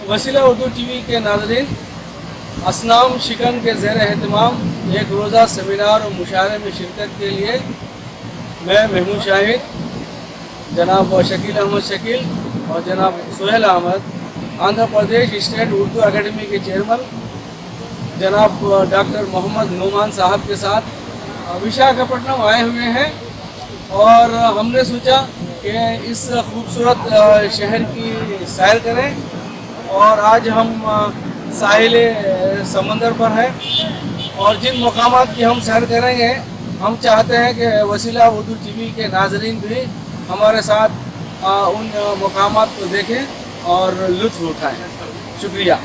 वसीला उर्दू टीवी के नाज़रीन, असनाम शिकन के ज़ेर एहतमाम एक रोज़ा सेमिनार और मुशायरे में शिरकत के लिए मैं महमूद शाहिद, जनाब शकील अहमद शकील और जनाब सोहेल अहमद, आंध्र प्रदेश स्टेट उर्दू एकेडमी के चेयरमैन जनाब डॉक्टर मोहम्मद नुमान साहब के साथ विशाखापट्टनम आए हुए हैं और हमने सोचा कि इस खूबसूरत शहर की सैर करें। और आज हम साहिल समंदर पर हैं और जिन मकामात की हम सैर करेंगे, हम चाहते हैं कि वसीला उर्दू टीवी के नाज़रीन भी हमारे साथ उन मकामात को देखें और लुत्फ़ उठाएं। शुक्रिया।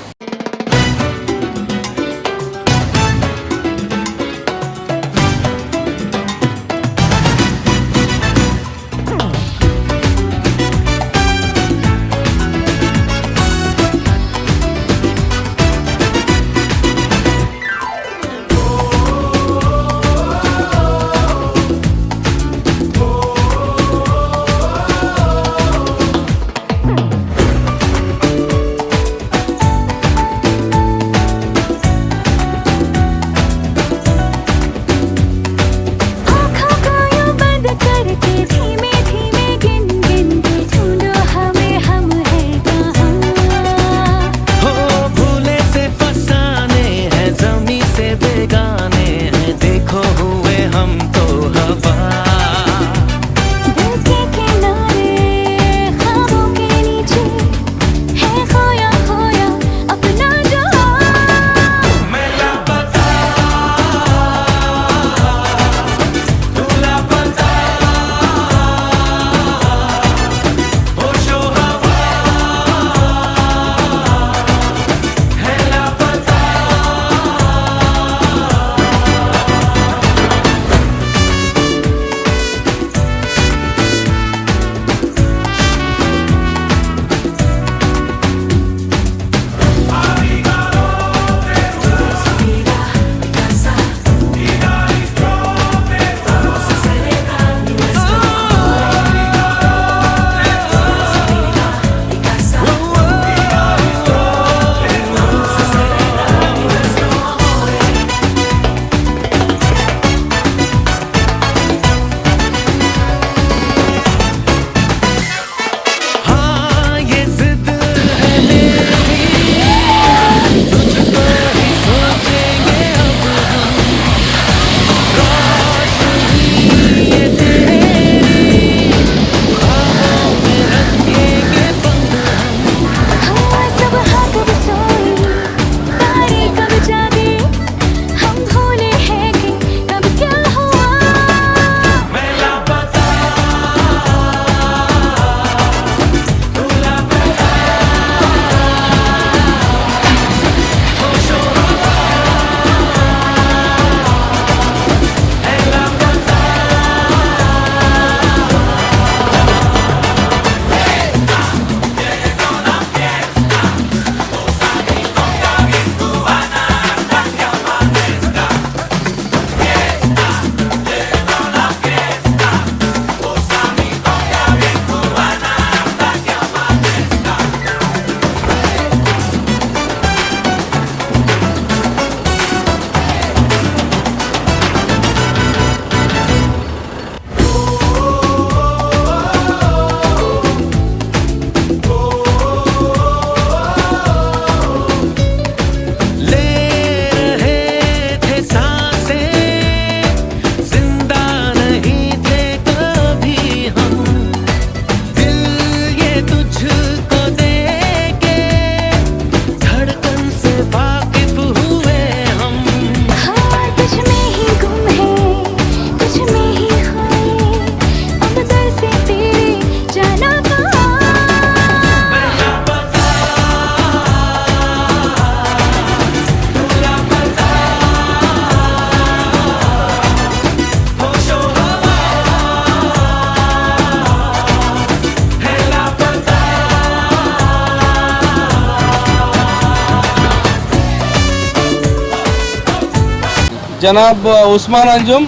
जनाब उस्मान अंजुम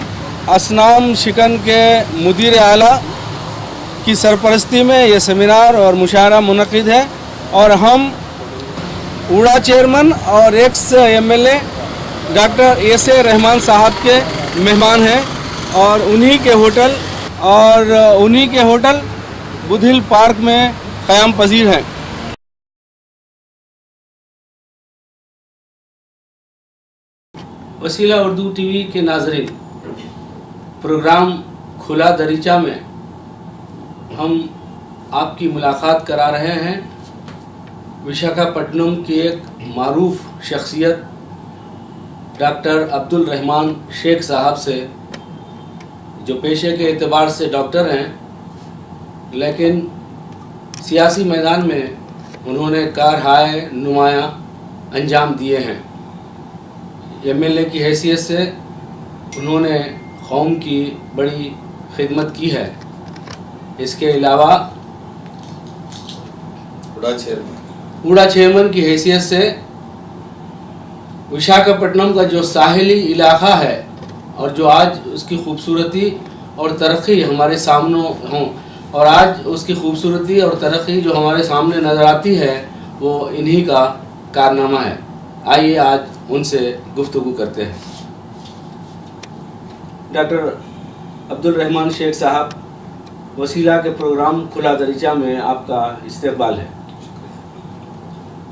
असनाम शिकन के मुदीर आला की सरपरस्ती में ये सेमिनार और मुशायरा मुनक़िद है और हम ऊड़ा चेयरमैन और ex MLA doctor A Rahman साहब के मेहमान हैं और उन्हीं के होटल बुधिल पार्क में क़याम पजीर हैं। वसीला उर्दू टीवी के नाज़रीन, प्रोग्राम खुला दरीचा में हम आपकी मुलाकात करा रहे हैं विशाखापट्टनम की एक मारूफ शख्सियत डॉक्टर अब्दुल रहमान शेख साहब से, जो पेशे के एतबार से डॉक्टर हैं, लेकिन सियासी मैदान में उन्होंने कारहाय नुमाया अंजाम दिए हैं। एमएलए की हैसियत से उन्होंने कौम की बड़ी खिदमत की है। इसके अलावा ऊड़ा चेयरमैन की हैसियत से विशाखापट्टनम का जो साहिली इलाक़ा है और जो आज उसकी खूबसूरती और तरक्की हमारे सामने हों, और आज उसकी खूबसूरती और तरक्की जो हमारे सामने नज़र आती है वो इन्हीं का कारनामा है। आइए आज उनसे गुफ्तगू करते हैं। डॉक्टर अब्दुल रहमान शेख साहब, वसीला के प्रोग्राम खुला दरीचा में आपका इस्तकबाल है।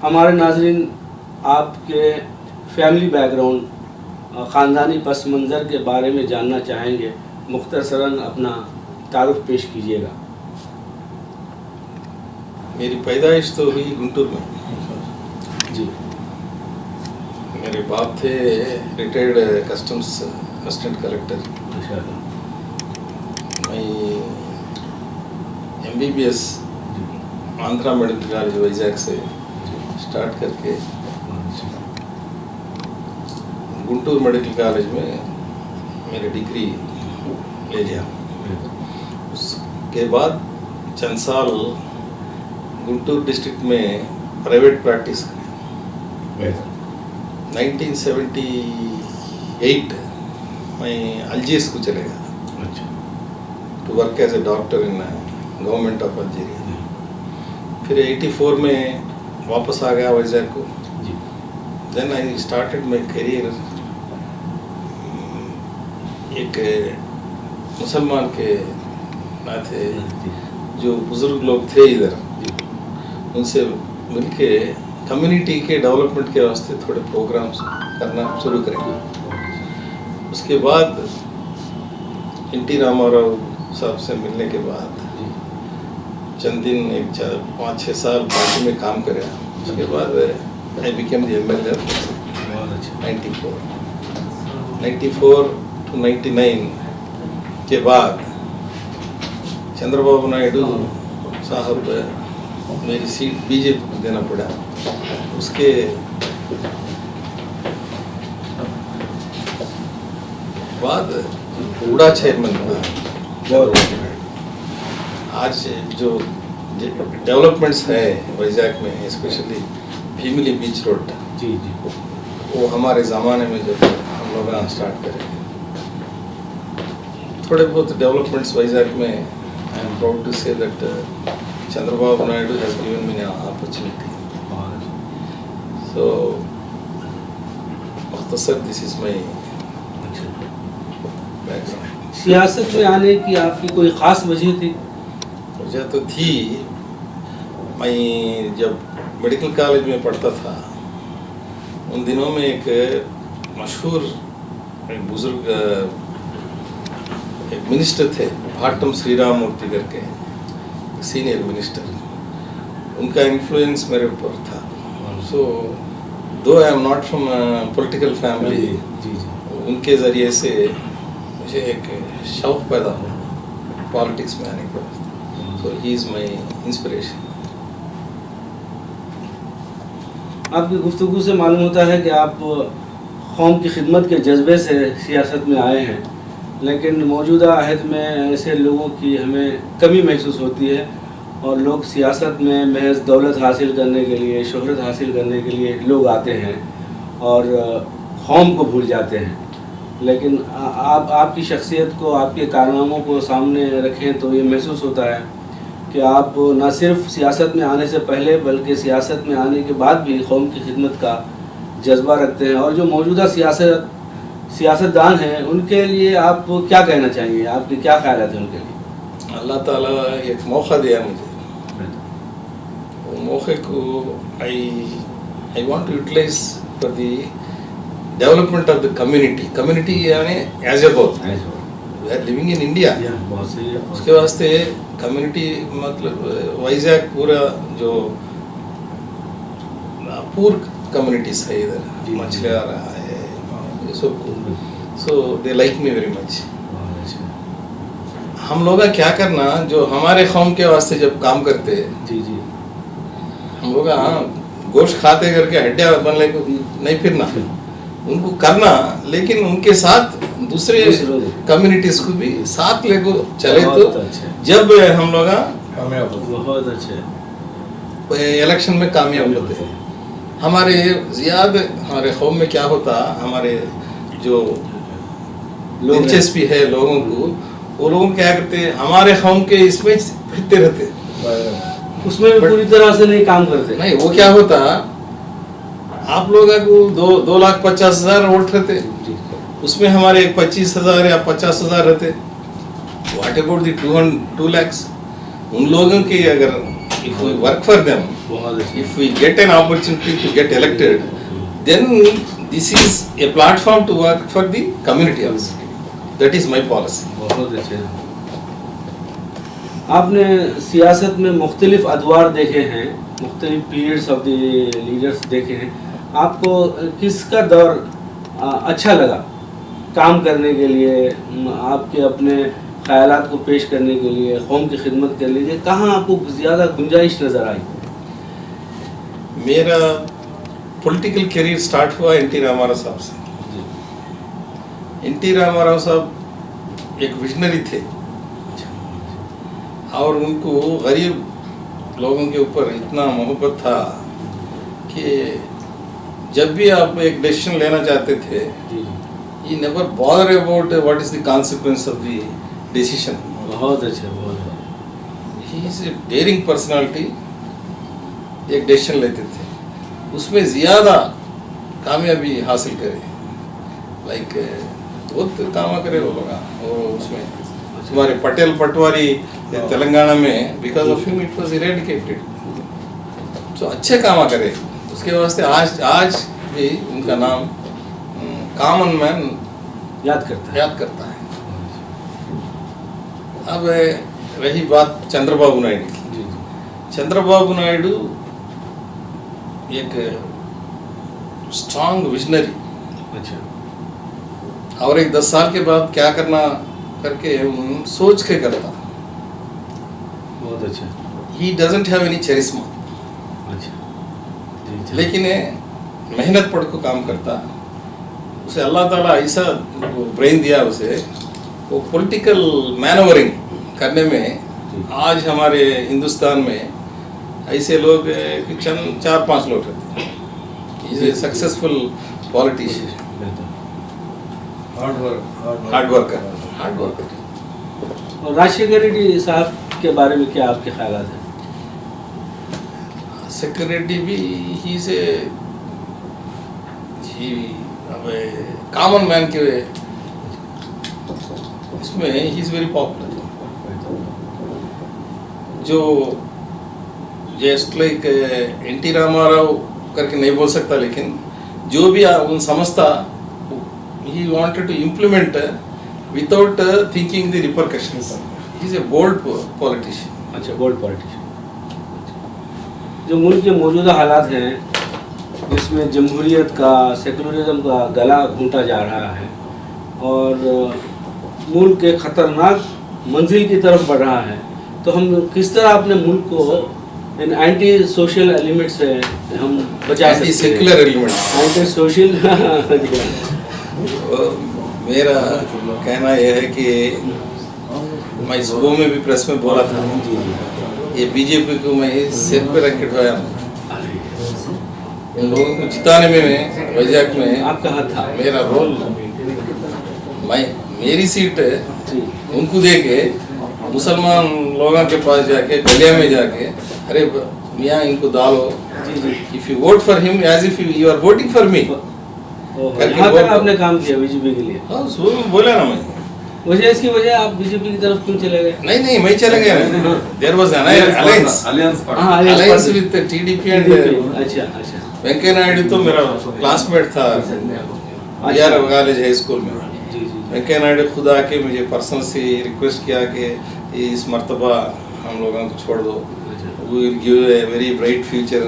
हमारे नाज़रीन आपके फैमिली बैकग्राउंड, ख़ानदानी पस मंज़र के बारे में जानना चाहेंगे। मुख्तसरन अपना तारुफ पेश कीजिएगा। मेरी पैदाइश तो हुई गुंटूर में जी। मेरे बाप थे रिटायर्ड कस्टम्स असिस्टेंट कलेक्टर। मैं MBBS Andhra medical college Vizag से स्टार्ट करके गुंटूर मेडिकल कॉलेज में मेरी डिग्री ले लिया। उसके बाद चंद साल गुंटूर डिस्ट्रिक्ट में प्राइवेट प्रैक्टिस करी। 1978 मैं अल्जीरिया को चले गया to work as a doctor in government of Algeria. फिर 84 में वापस आ गया वाइजैक को। Then I started my career एक मुसलमान के नाते जो बुज़ुर्ग लोग थे इधर, उनसे मिलके कम्युनिटी के डेवलपमेंट के वास्ते थोड़े प्रोग्राम्स करना शुरू करेंगे। उसके बाद NT रामाराव साहब से मिलने के बाद चंद दिन, एक 5-6 साल पार्टी में काम करे। उसके बाद I became the MLA 94 to 99 के बाद चंद्रबाबू नायडू साहब मेरी सीट बीजेपी को देना पड़ा। उसके बाद ऊड़ा चेयरमैन बना। आज जो डेवलपमेंट्स है वाइजैक में, स्पेशली भीमिली बीच रोड, जी, वो हमारे ज़माने में जब हम लोग स्टार्ट करें, थोड़े बहुत डेवलपमेंट्स वाइजैक में, I am proud to say that Chandrababu Naidu has given me an opportunity. So, मुख्तसर this is my background. सियासत में आने की आपकी कोई ख़ास वजह थी? वजह तो थी। मैं जब मेडिकल कॉलेज में पढ़ता था, उन दिनों में एक मशहूर एक बुज़ुर्ग एक मिनिस्टर थे, भाटम श्रीराम मूर्ति करके, सीनियर मिनिस्टर। उनका इन्फ्लुएंस मेरे ऊपर था। सो दो I am not from political family, उनके ज़रिए से मुझे एक शौक़ पैदा हुआ पॉलिटिक्स में आने का। सो ही इज़ माई इंस्पिरेशन। आपकी गुफ्तगू से मालूम होता है कि आप कौम की खिदमत के जज्बे से सियासत में आए हैं, लेकिन मौजूदा अहद में ऐसे लोगों की हमें कमी महसूस होती है और लोग सियासत में महज दौलत हासिल करने के लिए, शोहरत हासिल करने के लिए लोग आते हैं और कौम को भूल जाते हैं। लेकिन आपकी शख्सियत को, आपके कारनामों को सामने रखें तो ये महसूस होता है कि आप न सिर्फ सियासत में आने से पहले बल्कि सियासत में आने के बाद भी कौम की खिदमत का जज्बा रखते हैं, और जो मौजूदा सियासतदान हैं उनके लिए आप क्या कहना चाहेंगे, आपके क्या ख्याल हैं उनके लिए? अल्लाह ताला एक मौका दिया मुझे, वो मौके को I want to utilise for the development of the community यानी as a whole. We are living in India, बहुत सही है। उसके वास्ते कम्युनिटी मतलब वाइजैक पूरा जो पूर कम्युनिटीज है इधर, मछलियाँ रहा है ये सब, so they like me very much. हम लोग क्या करना जो हमारे कौम के वास्ते जब काम करते जी जी, हम लोग गोश्त खाते करके हड्डियाँ बनने को नहीं फिरना, उनको करना, लेकिन उनके साथ दूसरे कम्युनिटीज को भी साथ लेको चले तो जब हम लोग बहुत अच्छे इलेक्शन में कामयाब होते हैं। हमारे हमारे कौम में क्या होता, हमारे जो दिलचस्पी है लोगों को, वो लोग क्या करते हैं हमारे कौम के इसमें फिरते रहते, उसमें भी पूरी तरह से नहीं काम करते। नहीं, वो क्या होता, आप लोग को 2,50,000 वोट रहते, उसमें हमारे 25,000 या 50,000 रहते। What about the 2 lakhs? उन लोगों के अगर if we work for them, if we get an opportunity to get elected, then this is a platform to work for the community also. That is my policy. बहुत अच्छे। आपने सियासत में मुख्तलिफ अदवार देखे हैं, मुख्तलिफ पीरियड्स ऑफ द लीडर्स देखे हैं, आपको किसका दौर अच्छा लगा काम करने के लिए, आपके अपने ख्यालात को पेश करने के लिए, कौम की खिदमत करने के लिए, कहाँ आपको ज़्यादा गुंजाइश नज़र आई? मेरा पॉलिटिकल करियर स्टार्ट हुआ एन टी रामाराव साहब से। एन टी रामाराव साहब एक विजनरी थे और उनको गरीब लोगों के ऊपर इतना मोहब्बत था कि जब भी आप एक डिसीजन लेना चाहते थे, he never bother about what is the consequence of the decision. बहुत अच्छे, बहुत। He is a daring personality। एक डिसीजन लेते थे, उसमें ज़्यादा कामयाबी हासिल करे, लाइक बहुत काम करे वो लोग। और उसमें हमारे पटेल पटवारी तेलंगाना में because of him it was eradicated, तो अच्छे काम करे, उसके वास्ते आज भी उनका नाम कॉमन मैन याद करता है। अब रही बात चंद्रबाबू नायडू की। चंद्रबाबू नायडू एक स्ट्रांग विजनरी, अच्छा, और एक 10 साल के बाद क्या करना करके सोच के करता। बहुत अच्छा। ही डजंट हैव एनी चरिस्मा, अच्छा, लेकिन मेहनत पढ़ को काम करता। उसे अल्लाह ताला ऐसा ब्रेन दिया उसे, वो पॉलिटिकल मैनोवरिंग करने में। आज हमारे हिंदुस्तान में ऐसे लोग 4-5 लोग रहते हैं। Is a successful politician, hard worker. और राजशेखर रेड्डी साहब के बारे में क्या आपके ख्यालात हैं? शेखर रेड्डी भी ही से कॉमन मैन के इसमें ही इज वेरी पॉपुलर। जो just like N T Ramarao करके नहीं बोल सकता, लेकिन जो भी उन समझता, he wanted to implement without thinking the repercussions. He is a bold politician. अच्छा, बोल्ड पॉलिटिशियन। जो मुल्क के मौजूदा हालात हैं, जिसमें जमहूरियत का, सेकुलरिज्म का गला घूंटा जा रहा है और मुल्क के ख़तरनाक मंजिल की तरफ बढ़ रहा है, तो हम किस तरह अपने मुल्क को इन एंटी सोशल एलिमेंट से हम बचा सकते हैं? Secular element, anti social. मेरा कहना यह है कि मैं सुबह में भी प्रेस में बोला था, ये बीजेपी को मैं सिर पे रख के उठाया। उन लोगों को जिताने में वैजाग में आपका हाथ था, मेरा रोल, मैं मेरी सीट उनको दे के मुसलमान लोगों के पास जाके गलिया में जाके अरे मियाँ इनको डालो, जी जी। If you vote for him as if you are voting for me. करके यहाँ तक बोल- आपने काम किया बीजेपी के लिए, हाँ सो बोला ना मैं। वजह इसकी वजह आप बीजेपी की तरफ क्यों चले गए? नहीं मैं चले गया। देयर वाज एन अलायंस हाँ, अलायंस विद टीडीपी एंड अच्छा अच्छा वेंकैया नायडू तो मेरा क्लासमेट था यार कॉलेज हाई स्कूल में। जी जी वेंकैया नायडू खुद आके मुझे पर्सनल से रिक्वेस्ट किया कि इस मर्तबा हम लोगों को छोड़ दो, we will give a very bright future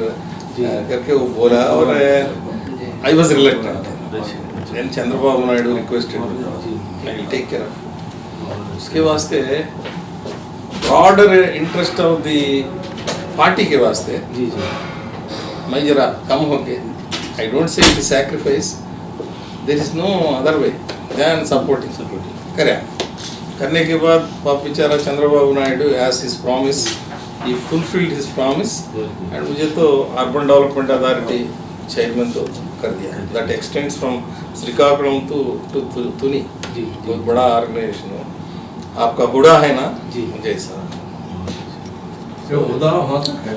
करके वो बोला और I was reelected. Then Chandrababu Naidu requested I will take care of. उसके वास्ते broader interest of the party के वास्ते जी जी मैं जरा कम होके I don't say it sacrifice, there is no other way then supporting करने के बाद पाप बेचारा Chandrababu Naidu as his promise he fulfilled his promise and मुझे तो अर्बन डेवलपमेंट अथॉरिटी चेयरमैन तो कर दिया। That extends from Srikakulam to Tuni, जी बहुत बड़ा ऑर्गेनाइजेशन है। आपका हुडा है ना जी। जैसा जो उदा वहाँ तक है,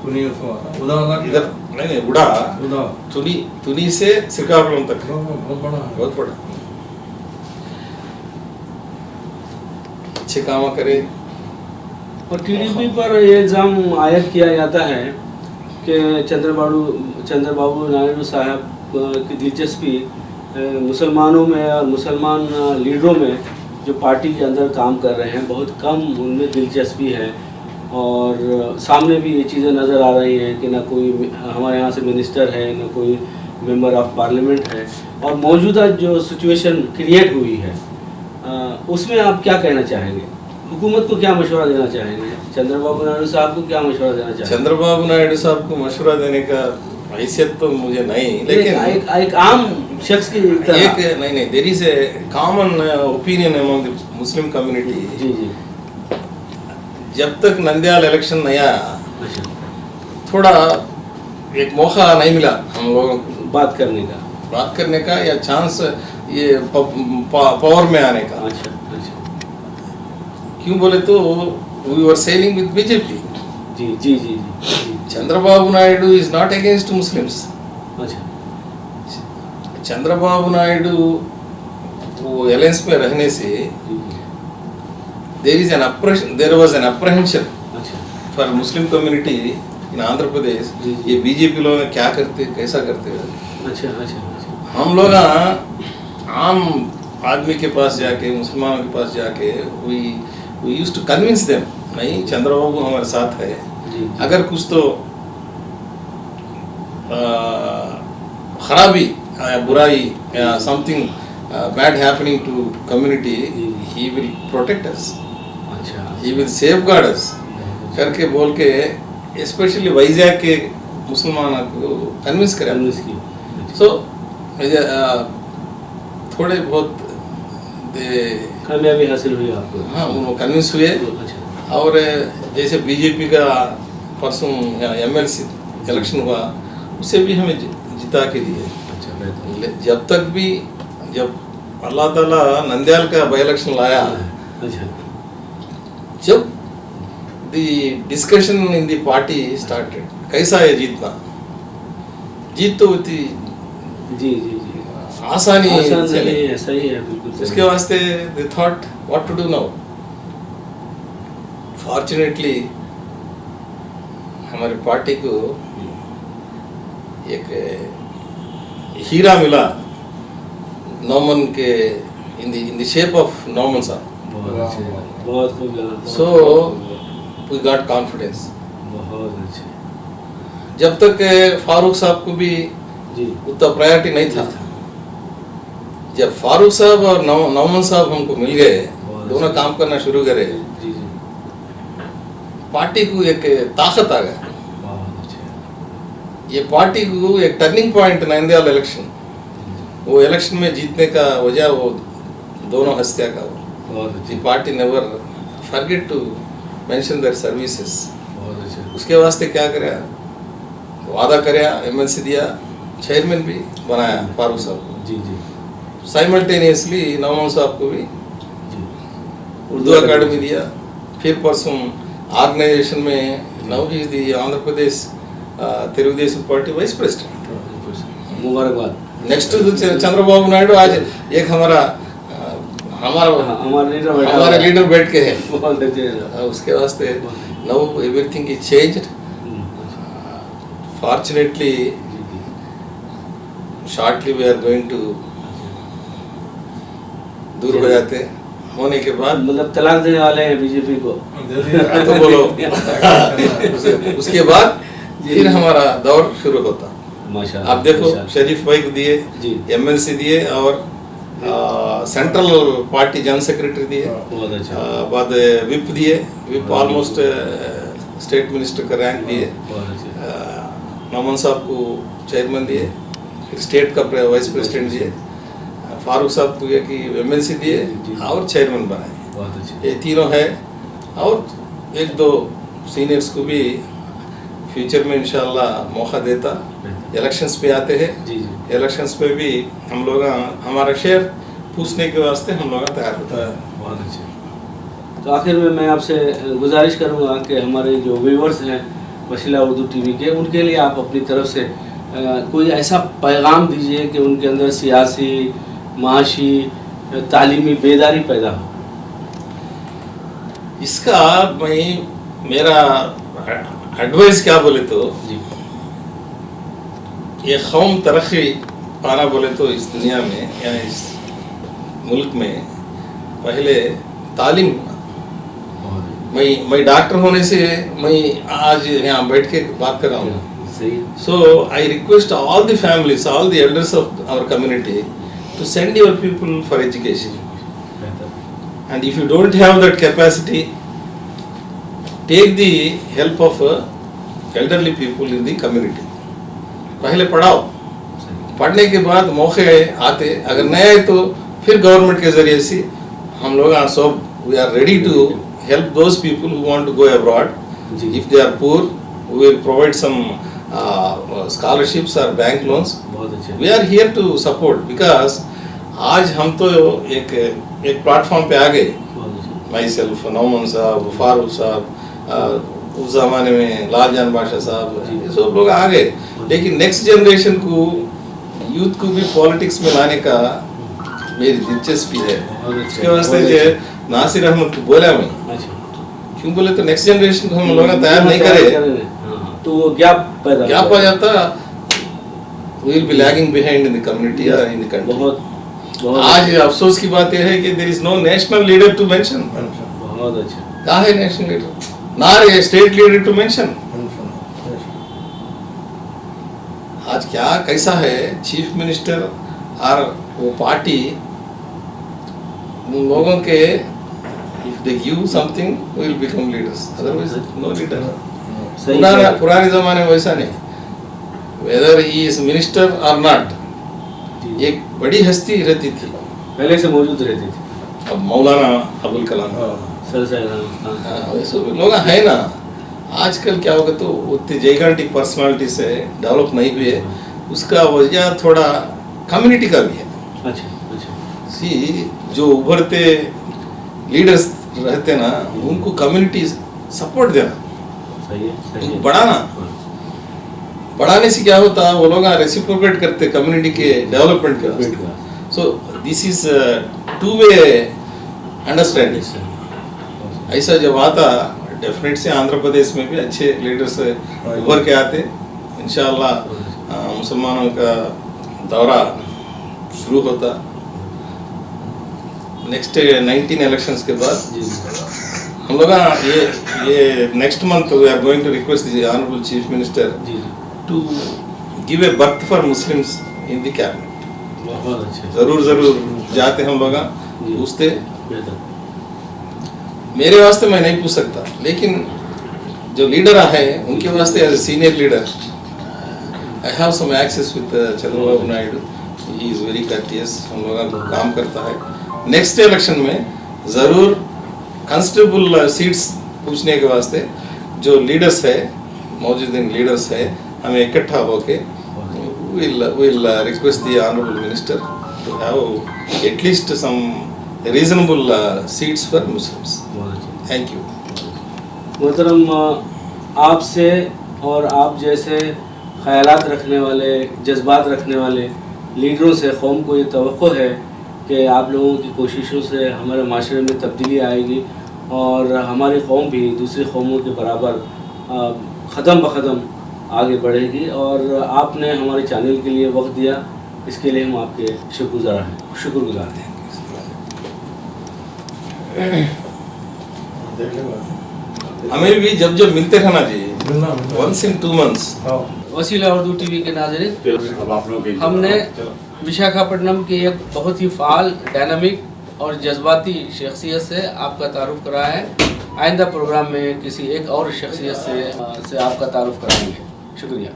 पुणे उसको आता उदा वाला इधर नहीं हुडा उदा तुनी से श्रीकाकुलम तक है, बहुत बड़ा है। बहुत बड़ा। अच्छे काम करे। और टीडीपी पर ये इल्ज़ाम आयद किया जाता है कि चंद्रबाबू नायडू साहब की दिलचस्पी मुसलमानों में और मुसलमान लीडरों में जो पार्टी के अंदर काम कर रहे हैं बहुत कम उनमें दिलचस्पी है। और सामने भी ये चीज़ें नज़र आ रही हैं कि ना कोई हमारे यहाँ से मिनिस्टर है, ना कोई मेंबर ऑफ पार्लियामेंट है। और मौजूदा जो सिचुएशन क्रिएट हुई है उसमें आप क्या कहना चाहेंगे? हुकूमत को क्या मशवरा देना चाहेंगे? चंद्रबाबू नायडू साहब को क्या मशवरा देना चाहेंगे? चंद्रबाबू नायडू साहब को मशवरा देने का हैसियत तो मुझे नहीं, लेकिन एक आम शख्स की तरह। एक नहीं there is a common opinion among the Muslim community. जी जी जब तक नंदयाल इलेक्शन नहीं आया अच्छा, थोड़ा एक मौका नहीं मिला हम लोगों को बात करने का। बात करने का या चांस ये पावर में आने का। अच्छा अच्छा क्यों बोले तो we were selling with BJP. जी जी जी जी Chandrababu Naidu is not against Muslims. अच्छा चंद्रबाबू नायडू वो अलायंस में रहने से जी देयर वाज एन अप्रहेंशन अच्छा for Muslim community in Andhra Pradesh. जी। ये बीजेपी लोग क्या करते कैसा करते हैं। अच्छा अच्छा अच्छा हम लोग आम आदमी के पास जाके मुसलमानों के पास जाके we used to convince them नहीं चंद्रबाबू हमारे साथ है। जी अगर कुछ तो खराबी या बुराई या something bad happening to community he will protect us, अच्छा ही विल सेफगार्ड अस करके बोल के स्पेशली वाइजैक के मुसलमानों को कन्विंस करें। कन्विंस की। सो थोड़े बहुत कामयाबी हासिल हुई आपको? हाँ वो कन्विंस हुए। अच्छा और जैसे बीजेपी का परसों एमएलसी इलेक्शन हुआ उसे भी हमें जिता के दिए। अच्छा बेहतर। जब तक भी जब अल्लाह ताला नंदयाल का बाई इलेक्शन लाया, अच्छा जब the discussion in the party started कैसा है जीतना, जीत तो होती जी जी जी आसानी आसान से नहीं नहीं। है, सही है, बिल्कुल सही उसके है। वास्ते they thought what to do now. Fortunately हमारी पार्टी को एक हीरा मिला नौमन के in the shape of Nauman साहब। बहुत अच्छे, बहुत खूब लगा। So we got confidence. बहुत अच्छे जब तक फारूक साहब को भी जी उतना प्रायोरिटी नहीं था, जब फारूक साहब और नौमन साहब हमको मिल गए, दोनों काम करना शुरू करे, जी जी पार्टी को एक ताकत आ गया। बहुत अच्छे। ये पार्टी को एक टर्निंग पॉइंट नंदयाल इलेक्शन, वो इलेक्शन में जीतने का वजह वो दोनों हस्तियां का बहुत अच्छे, the party never forget to mention their services. बहुत अच्छे। उसके वास्ते क्या कराया, वादा कराया, एमएलसी दिया, चेयरमैन भी बनाया फारूक साहब को। जी जी साइमल्टेनियसली नौमन साहब को भी जी उर्दू अकादमी दिया, फिर परसों ऑर्गेनाइजेशन में now he is the Andhra Pradesh Telugu Desam party vice president. मुबारकबाद। नेक्स्ट चंद्रबाबू नायडू आज एक हमारा हमारे लीडर बैठ के है, बहुत अच्छे हैं। उसके वास्ते now everything is changed. Fortunately shortly we are going to दूर हो जाते होने के बाद मतलब तलाक देने वाले हैं बीजेपी को। तो बोलो उसके बाद फिर हमारा दौर शुरू होता। माशाल्लाह। आप देखो माशाल्लाह। शरीफ भाई को दिए, जी। एमएलसी दिए और सेंट्रल पार्टी जनरल सेक्रेटरी दिए, बहुत अच्छा। बाद विप दिए, विप ऑलमोस्ट स्टेट मिनिस्टर का रैंक दिए, बहुत अच्छा। नमन साहब को चेयरमैन दिए, फिर स्टेट का वाइस प्रेसिडेंट दिए, फारूक साहब को कि एमएलसी दिए जी। और चेयरमैन बनाए। बहुत अच्छे। ये तीनों है और एक दो सीनियर्स को भी फ्यूचर में इंशाल्लाह मौका देता। इलेक्शंस पे आते हैं, जी जी। इलेक्शंस पे भी हम लोग हमारा शेयर पूछने के वास्ते हम लोग तैयार होता है। बहुत अच्छे। तो आखिर में मैं आपसे गुजारिश करूंगा कि हमारे जो व्यूवर्स हैं वसीला उर्दू टीवी के, उनके लिए आप अपनी तरफ से कोई ऐसा पैगाम दीजिए कि उनके अंदर सियासी, माशी, तालीमी बेदारी पैदा हो। इसका मेरा एडवाइस क्या बोले तो जी। ये कौम तरक्की पाना बोले तो इस दुनिया में या इस मुल्क में पहले तालीम होना। मैं डॉक्टर होने से मैं आज यहाँ बैठ के बात कर रहा हूँ। सही। So I request all the families, all the elders of our community to send your people for education. And if you don't have that capacity, take the help of elderly people in the community. पहले पढ़ाओ, पढ़ने के बाद मौके आते, अगर नहीं आए तो फिर गवर्नमेंट के जरिए से हम लोग सब we are ready to help those people who want to go abroad. Ji. If they are poor, we will provide some scholarships or bank loans. बहुत अच्छे। We are here to support because आज हम तो एक platform पे आ गए। बहुत अच्छे। माई सेल्फ, नौमन साहब, फारूक साहब, उस जमाने में लालजान बादशाह साहब, ये सब लोग आ गए। लेकिन नेक्स्ट जनरेशन को, यूथ को भी पॉलिटिक्स में लाने का मेरी दिलचस्पी है। बहुत अच्छे। उसके वास्ते बहुत जो अच्छे। नासिर अहमद को बोला मैं, अच्छा। क्यों बोले तो नेक्स्ट जनरेशन को हम लोग तैयार नहीं करे हाँ, तो वो गैप पैदा क्या पा जाता, we will be lagging behind in the community or in the country. बहुत बहुत आज अफसोस की बात यह है कि there is no national leader to mention. बहुत अच्छा। कहाँ है national leader, not a state leader to mention. आज क्या कैसा है, चीफ मिनिस्टर और वो पार्टी उन लोगों के if they give something will become leaders, otherwise no leader. सही। पुराने जमाने में वैसा नहीं, वेदर ही इज मिनिस्टर और नॉट, जी। एक बड़ी हस्ती रहती थी। पहले से मौजूद रहती थी। अब मौलाना अबुल कलाम, सर साहब। हाँ, वैसे भी लोग है ना। आजकल क्या होगा तो उतनी जैगांटिक पर्सनालिटी से डेवलप नहीं हुई है, उसका वजह थोड़ा कम्युनिटी का भी है। अच्छा अच्छा। सी जो उभरते लीडर्स रहते ना, उनको कम्युनिटी सपोर्ट देना, सही है। सही है। बढ़ाने से क्या होता, वो लोग रेसिप्रोकेट करते कम्युनिटी के डेवलपमेंट के। So this is two way understanding. ऐसा जब आता डेफिनेट से आंध्र प्रदेश में भी अच्छे लीडर्स उभर के आते। इंशाअल्लाह मुसलमानों का दौरा शुरू होता नेक्स्ट 19 इलेक्शंस के बाद। जी। हम लोग ये next month we are going to request the honourable chief minister ji. To give a berth for Muslims in the cabinet. बहुत अच्छे। जरूर जाते हम लोग जी। पूछते। बेहतर। मेरे वास्ते मैं नहीं पूछ सकता, लेकिन जो लीडर है उनके वास्ते as a senior leader I have some access with Chandrababu Naidu. He is very courteous, हम लोगों को काम करता है। नेक्स्ट इलेक्शन में ज़रूर कंस्टेबल सीट्स पूछने के वास्ते जो लीडर्स है, मौजूदा लीडर्स है, हमें इकट्ठा होके we'll request the honorable minister to have at least some reasonable seats for Muslims. बहुत अच्छे। Thank you. मोहतरम, आपसे और आप जैसे ख़यालात रखने वाले, जज्बात रखने वाले लीडरों से कौम को ये तवक्को है कि आप लोगों की कोशिशों से हमारे माशरे में तब्दीली आएगी और हमारी कौम भी दूसरी कौमों के बराबर क़दम ब क़दम आगे बढ़ेगी। और आपने हमारे चैनल के लिए वक्त दिया, इसके लिए हम आपके शुक्रगुज़ार हैं। हमें भी जब जब मिलते रहना चाहिए, once in 2 months। वसीला उर्दू टीवी के नाज़रीन, अब आप लोग हमने विशाखापट्टनम की एक बहुत ही फ़ाल, डायनामिक और जज्बाती शख्सियत से आपका तारुफ़ कराया है। आइंदा प्रोग्राम में किसी एक और शख्सियत से आपका तारुफ़ कराएंगे। शुक्रिया।